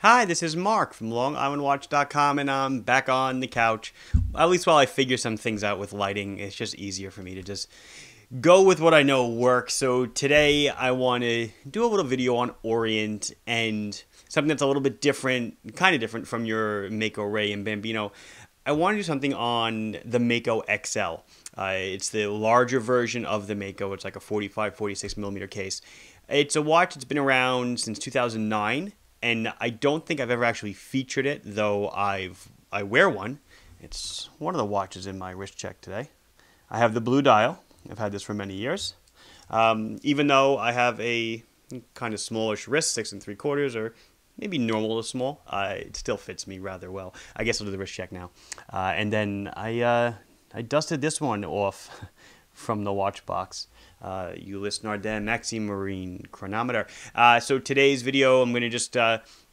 Hi, this is Mark from LongIslandWatch.com, and I'm back on the couch. At least while I figure some things out with lighting, it's just easier for me to just go with what I know works. So today I want to do a little video on Orient and something that's a little bit different, kind of different from your Mako Ray and Bambino. I want to do something on the Mako XL. It's the larger version of the Mako. It's like a 45, 46 millimeter case. It's a watch that's been around since 2009. And I don't think I've ever actually featured it, though I wear one. It's one of the watches in my wrist check today. I have the blue dial. I've had this for many years. Even though I have a kind of smallish wrist, 6 3/4, or maybe normal to small, it still fits me rather well. I guess I'll do the wrist check now. And then I dusted this one off from the watch box. Ulysse Nardin Maxi Marine chronometer. So today's video, I'm going to just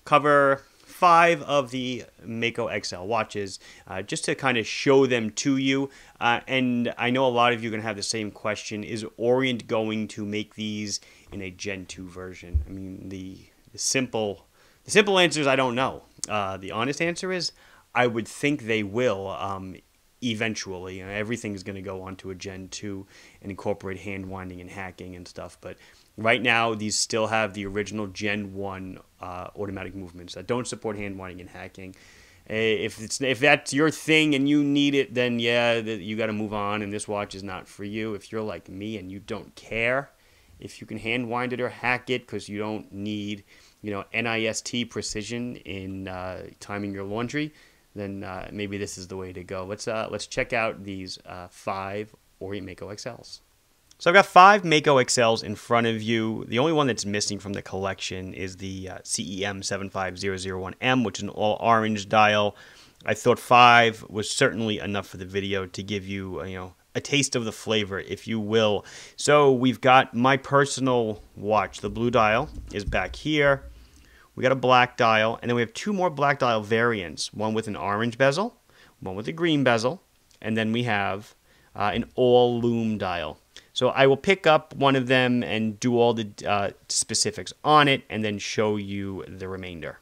cover 5 of the Mako XL watches, just to kind of show them to you. And I know a lot of you are going to have the same question: is Orient going to make these in a Gen 2 version? I mean, the simple answer is I don't know. The honest answer is I would think they will. Eventually, everything is going to go onto a Gen 2 and incorporate hand winding and hacking and stuff. But right now, these still have the original Gen 1 automatic movements that don't support hand winding and hacking. If that's your thing and you need it, then yeah, you got to move on. And this watch is not for you. If you're like me and you don't care if you can hand wind it or hack it because you don't need, NIST precision in timing your laundry, then maybe this is the way to go. Let's check out these 5 Orient Mako XLs. So I've got 5 Mako XLs in front of you. The only one that's missing from the collection is the CEM 75001M, which is an all orange dial. I thought 5 was certainly enough for the video to give you, a taste of the flavor, if you will. So we've got my personal watch. The blue dial is back here. We got a black dial, and then we have 2 more black dial variants, one with an orange bezel, one with a green bezel, and then we have an all Loom dial. So I will pick up one of them and do all the specifics on it and then show you the remainder.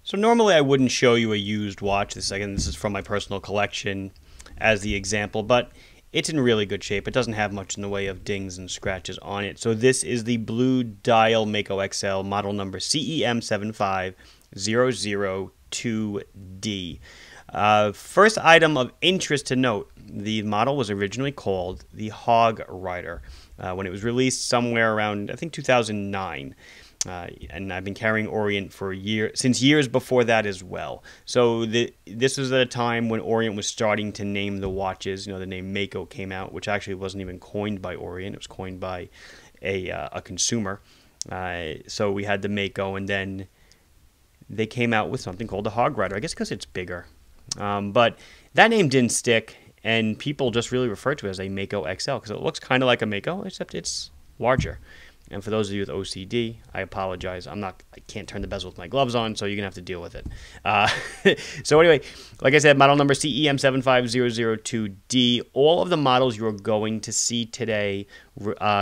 So normally I wouldn't show you a used watch. This is from my personal collection as the example, but it's in really good shape. It doesn't have much in the way of dings and scratches on it. So this is the blue dial Mako XL, model number CEM 75002D. First item of interest to note, the model was originally called the Hog Rider when it was released somewhere around, I think, 2009. And I've been carrying Orient for since years before that as well. So this was at a time when Orient was starting to name the watches. The name Mako came out, which actually wasn't even coined by Orient. It was coined by a consumer. So we had the Mako, and then they came out with something called the Hog Rider, I guess because it's bigger. But that name didn't stick, and people just really refer to it as a Mako XL because it looks kind of like a Mako, except it's larger. And for those of you with OCD, I apologize. I can't turn the bezel with my gloves on, so you're going to have to deal with it. So anyway, like I said, model number CEM 75002D. All of the models you're going to see today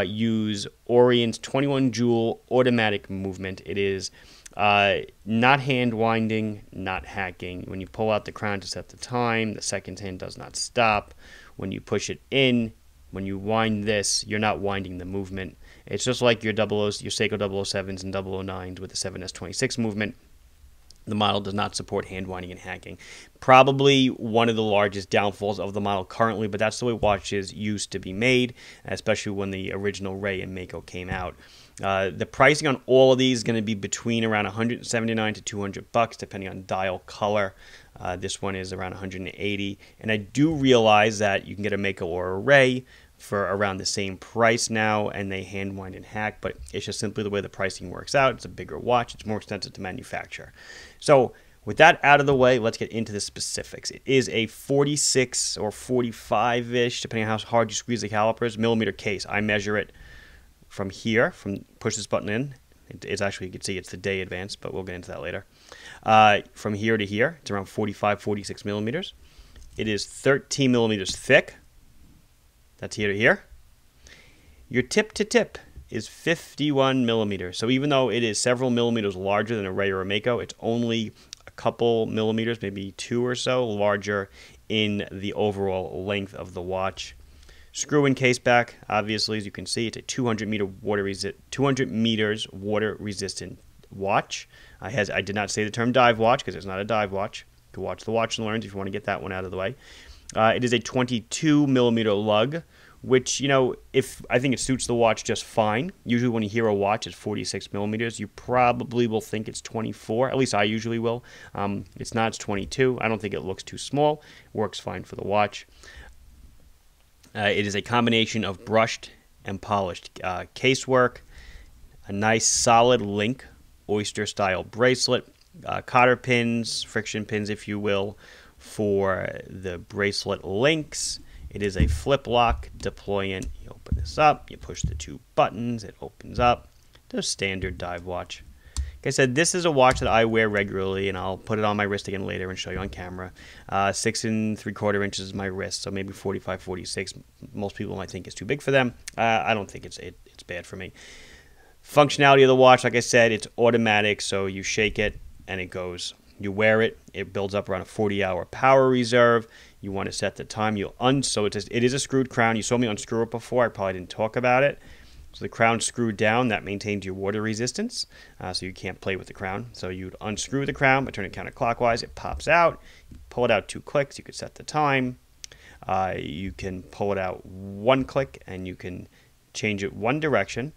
use Orient's 21 jewel automatic movement. It is not hand winding, not hacking. When you pull out the crown to set the time, the second hand does not stop. When you push it in, when you wind this, you're not winding the movement. It's just like your Seiko 007s and 009s with the 7S26 movement. The model does not support hand winding and hacking. Probably one of the largest downfalls of the model currently, but that's the way watches used to be made, especially when the original Ray and Mako came out. The pricing on all of these is going to be between around $179 to $200, depending on dial color. This one is around $180, and I do realize that you can get a Mako or a Ray for around the same price now, and they hand wind and hack, but it's just simply the way the pricing works out. It's a bigger watch. It's more expensive to manufacture. So with that out of the way, let's get into the specifics. It is a 46 or 45-ish, depending on how hard you squeeze the calipers, millimeter case. I measure it from here, push this button in. It's actually, you can see it's the day advance, but we'll get into that later. From here to here, it's around 45, 46 millimeters. It is 13 millimeters thick. That's here to here. Your tip to tip is 51 millimeters. So even though it is several millimeters larger than a Ray or a Mako, it's only a couple millimeters, maybe 2 or so, larger in the overall length of the watch. Screw-in case back, obviously, as you can see, it's a 200 meters water-resistant watch. I did not say the term dive watch because it's not a dive watch. You can watch the Watch and Learns if you want to get that one out of the way. It is a 22 millimeter lug, which, if I think it suits the watch just fine. Usually when you hear a watch is 46 millimeters, you probably will think it's 24. At least I usually will. It's not, it's 22. I don't think it looks too small. Works fine for the watch. It is a combination of brushed and polished casework, a nice solid link oyster style bracelet, cotter pins, friction pins if you will, for the bracelet links. It is a flip lock deployant. You open this up, you push the 2 buttons, it opens up. The standard dive watch. Like I said, this is a watch that I wear regularly, and I'll put it on my wrist again later and show you on camera. 6 3/4 inches is my wrist, so maybe 45, 46. Most people might think it's too big for them. I don't think it's bad for me. Functionality of the watch, like I said, it's automatic, so you shake it and it goes. You wear it, it builds up around a 40-hour power reserve. You want to set the time. So it is a screwed crown. You saw me unscrew it before. I probably didn't talk about it. So the crown's screwed down. That maintains your water resistance, so you can't play with the crown. So you'd unscrew the crown, but turn it counterclockwise. It pops out. Pull it out 2 clicks. You could set the time. You can pull it out 1 click, and you can change it 1 direction.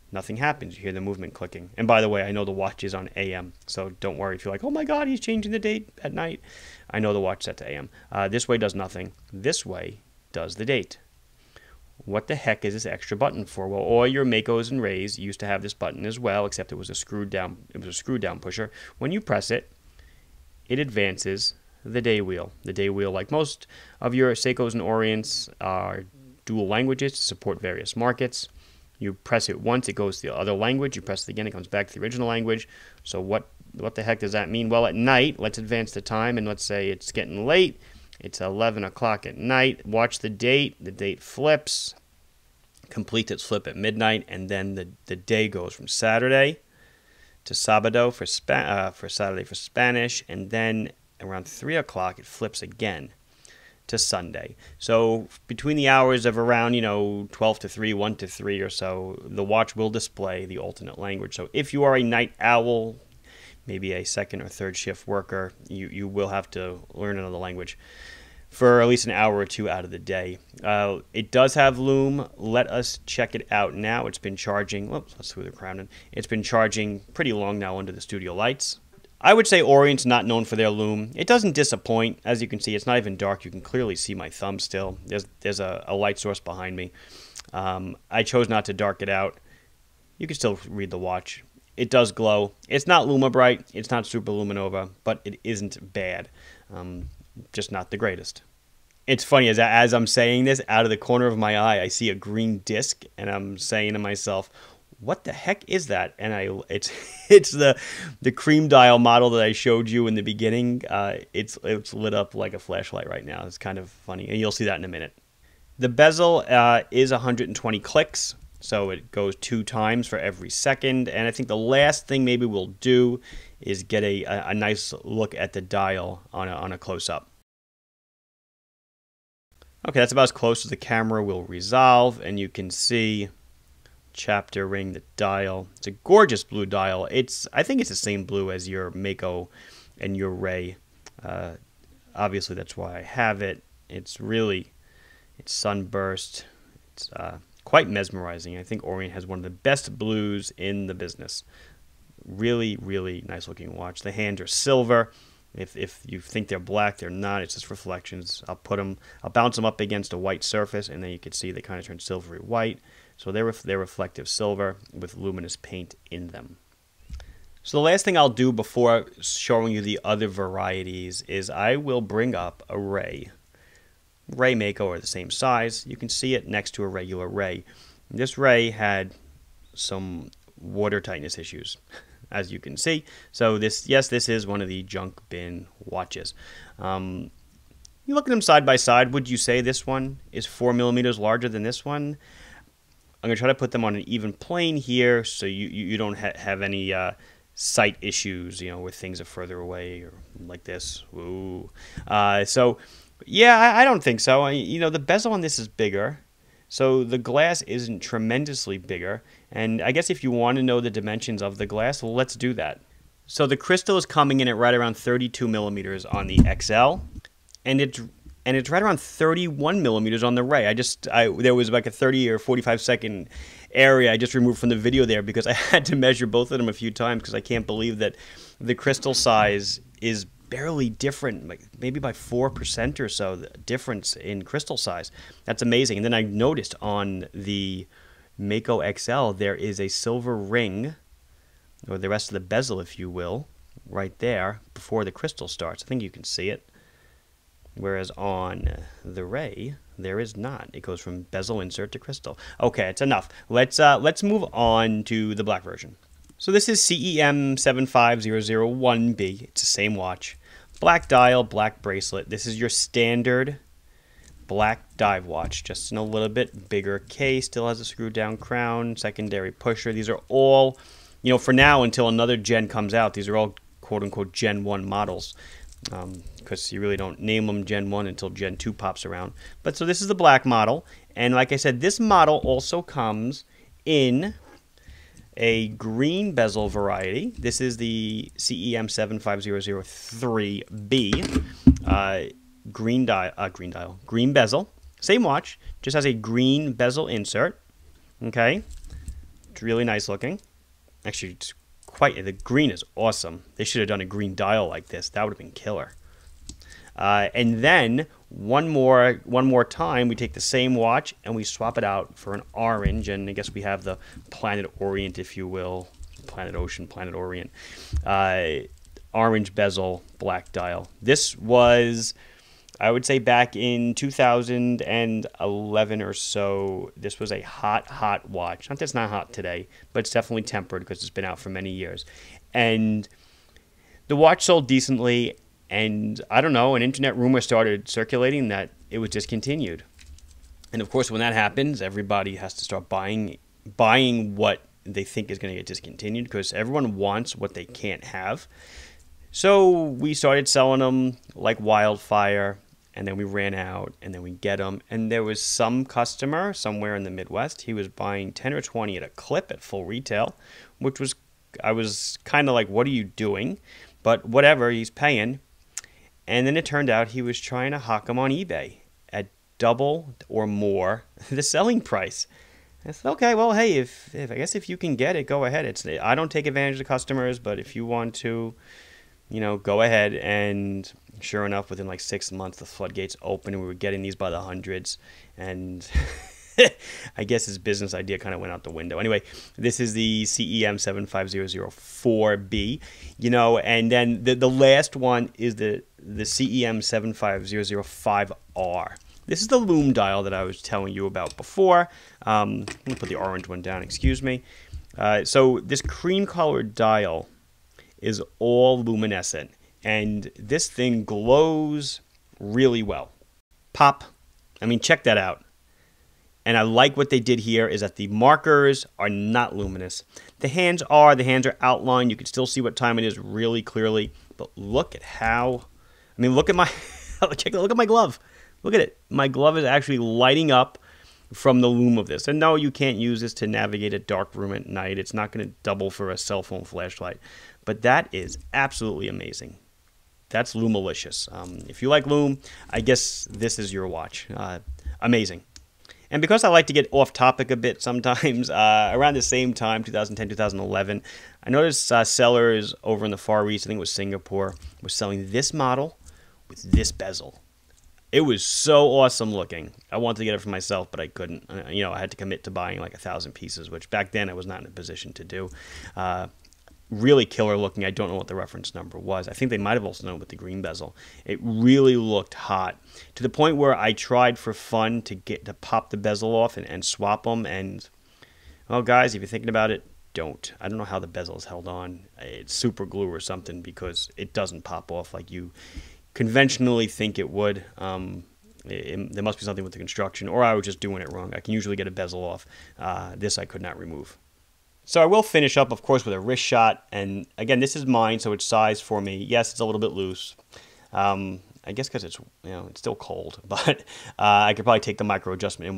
Nothing happens. You hear the movement clicking. And by the way, I know the watch is on AM, so don't worry if you're like, oh my God, he's changing the date at night. I know the watch set to AM. This way does nothing. This way does the date. What the heck is this extra button for? Well, all your Makos and Rays used to have this button as well, except it was a screwed down. It was a screw down pusher. When you press it, it advances the day wheel. The day wheel, like most of your Seikos and Orients, are dual languages to support various markets. You press it once, it goes to the other language. You press it again, it comes back to the original language. So what the heck does that mean? Well, at night, let's advance the time, and let's say it's getting late. It's 11 o'clock at night. Watch the date. The date flips, completes its flip at midnight, and then the day goes from Saturday to Sabado for Saturday for Spanish, and then around 3 o'clock it flips again to Sunday. So between the hours of around 12 to 3, 1 to 3 or so, the watch will display the alternate language. So if you are a night owl, maybe a 2nd or 3rd shift worker, you will have to learn another language for at least an hour or 2 out of the day. It does have Loom. Let us check it out now. It's been charging. Whoops, let's throw the crown in. It's been charging pretty long now under the studio lights. I would say Orient's not known for their Loom. It doesn't disappoint. As you can see, it's not even dark. You can clearly see my thumb still. There's a light source behind me. I chose not to dark it out. You can still read the watch. It does glow. It's not Luma Bright. It's not Super Luminova, but it isn't bad. Just not the greatest. It's funny, as I'm saying this, out of the corner of my eye, I see a green disc, and I'm saying to myself, what the heck is that? And it's the cream dial model that I showed you in the beginning. It's lit up like a flashlight right now. It's kind of funny, and you'll see that in a minute. The bezel is 120 clicks, so it goes 2 times for every second. And I think the last thing maybe we'll do is get a nice look at the dial on a close-up. Okay, that's about as close as the camera will resolve, and you can see chapter ring, the dial. It's a gorgeous blue dial. I think it's the same blue as your Mako and your Ray. Obviously, that's why I have it. It's sunburst. It's quite mesmerizing. I think Orient has one of the best blues in the business. Really, really nice looking watch. The hands are silver. If you think they're black, they're not. It's just reflections. I'll bounce them up against a white surface, and then you can see they kind of turn silvery white. So they're reflective silver with luminous paint in them. So the last thing I'll do before showing you the other varieties is I will bring up a Ray. Ray Mako are the same size. You can see it next to a regular Ray. This Ray had some water tightness issues, as you can see. So this is one of the junk bin watches. You look at them side by side. Would you say this one is 4 millimeters larger than this one? I'm going to try to put them on an even plane here so you don't have any sight issues, you know, where things are further away or like this. Ooh. So, yeah, I don't think so. You know, the bezel on this is bigger, so the glass isn't tremendously bigger. And I guess if you want to know the dimensions of the glass, well, let's do that. So the crystal is coming in at right around 32 millimeters on the XL, and it's right around 31 millimeters on the Ray. There was like a 30 or 45 second area I just removed from the video there because I had to measure both of them a few times because I can't believe that the crystal size is barely different, like maybe by 4% or so, the difference in crystal size. That's amazing. And then I noticed on the Mako XL there is a silver ring, or the rest of the bezel, if you will, right there before the crystal starts. I think you can see it. Whereas on the Ray, there is not. It goes from bezel insert to crystal. Okay, it's enough. Let's move on to the black version. So this is CEM75001B. It's the same watch. Black dial, black bracelet. This is your standard black dive watch, just in a little bit bigger case. Still has a screw down crown, secondary pusher. These are all, you know, for now until another gen comes out, these are all quote-unquote Gen 1 models. Because you really don't name them Gen 1 until Gen 2 pops around. But so this is the black model. And like I said, this model also comes in a green bezel variety. This is the CEM75003B. Green bezel. Same watch, just has a green bezel insert. Okay. It's really nice looking. Actually, it's the green is awesome. They should have done a green dial like this. That would have been killer. And then one more time, we take the same watch and we swap it out for an orange. And I guess we have the Planet Orient, if you will, Planet Ocean, Planet Orient, orange bezel, black dial. This was, I would say, back in 2011 or so, this was a hot watch. Not that it's not hot today, but it's definitely tempered because it's been out for many years. And the watch sold decently, and I don't know, an internet rumor started circulating that it was discontinued. And of course, when that happens, everybody has to start buying what they think is going to get discontinued because everyone wants what they can't have. So we started selling them like wildfire. And then we ran out, and then we get them. And there was some customer somewhere in the Midwest. He was buying 10 or 20 at a clip at full retail, which was, I was kind of like, what are you doing? But whatever, he's paying. And then it turned out he was trying to hawk them on eBay at double or more the selling price. I said, okay, well, hey, if I guess if you can get it, go ahead. I don't take advantage of customers, but if you want to, you know, go ahead. And sure enough, within like 6 months, the floodgates opened and we were getting these by the hundreds. And I guess his business idea kind of went out the window. Anyway, this is the CEM75004B, you know, and then the last one is the CEM75005R. This is the Loom dial that I was telling you about before. Let me put the orange one down, excuse me. So this cream-colored dial is all luminescent, and this thing glows really well. Pop. I mean, check that out. And I like what they did here is that the markers are not luminous. The hands are outlined. You can still see what time it is really clearly. But look at how, I mean, look at my, look at my glove. Look at it. My glove is actually lighting up from the Loom of this. And no, you can't use this to navigate a dark room at night. It's not going to double for a cell phone flashlight. But that is absolutely amazing. That's Loomalicious. If you like Loom, I guess this is your watch. Amazing. And because I like to get off topic a bit sometimes, around the same time, 2010, 2011, I noticed sellers over in the Far East, I think it was Singapore, were selling this model with this bezel. It was so awesome looking. I wanted to get it for myself, but I couldn't. You know, I had to commit to buying like 1,000 pieces, which back then I was not in a position to do. Really killer looking. I don't know what the reference number was. I think they might have also known with the green bezel. It really looked hot to the point where I tried for fun to pop the bezel off and swap them. And, well, guys, if you're thinking about it, don't. I don't know how the bezel is held on. It's super glue or something because it doesn't pop off like you conventionally think it would. there must be something with the construction, or I was just doing it wrong. I can usually get a bezel off. This I could not remove. So I will finish up, of course, with a wrist shot. And again, this is mine, so it's sized for me. Yes, it's a little bit loose. I guess because it's, it's still cold, but I could probably take the micro adjustment in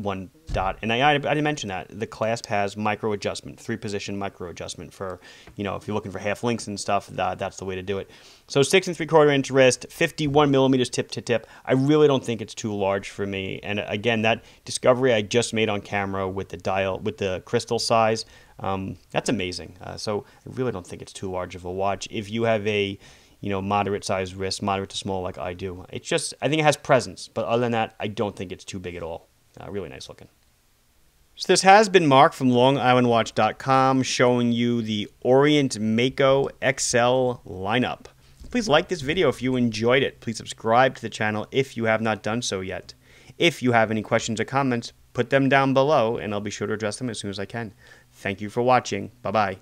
one dot. And I didn't mention that the clasp has micro adjustment, 3-position micro adjustment for, if you're looking for half links and stuff, that's the way to do it. So 6 3/4 inch wrist, 51 millimeters tip to tip. I really don't think it's too large for me. And again, that discovery I just made on camera with the dial, with the crystal size, that's amazing. So I really don't think it's too large of a watch. If you have a moderate sized wrist, moderate to small like I do. It's just, I think it has presence. But other than that, I don't think it's too big at all. Really nice looking. So this has been Mark from LongIslandWatch.com showing you the Orient Mako XL lineup. Please like this video if you enjoyed it. Please subscribe to the channel if you have not done so yet. If you have any questions or comments, put them down below and I'll be sure to address them as soon as I can. Thank you for watching. Bye-bye.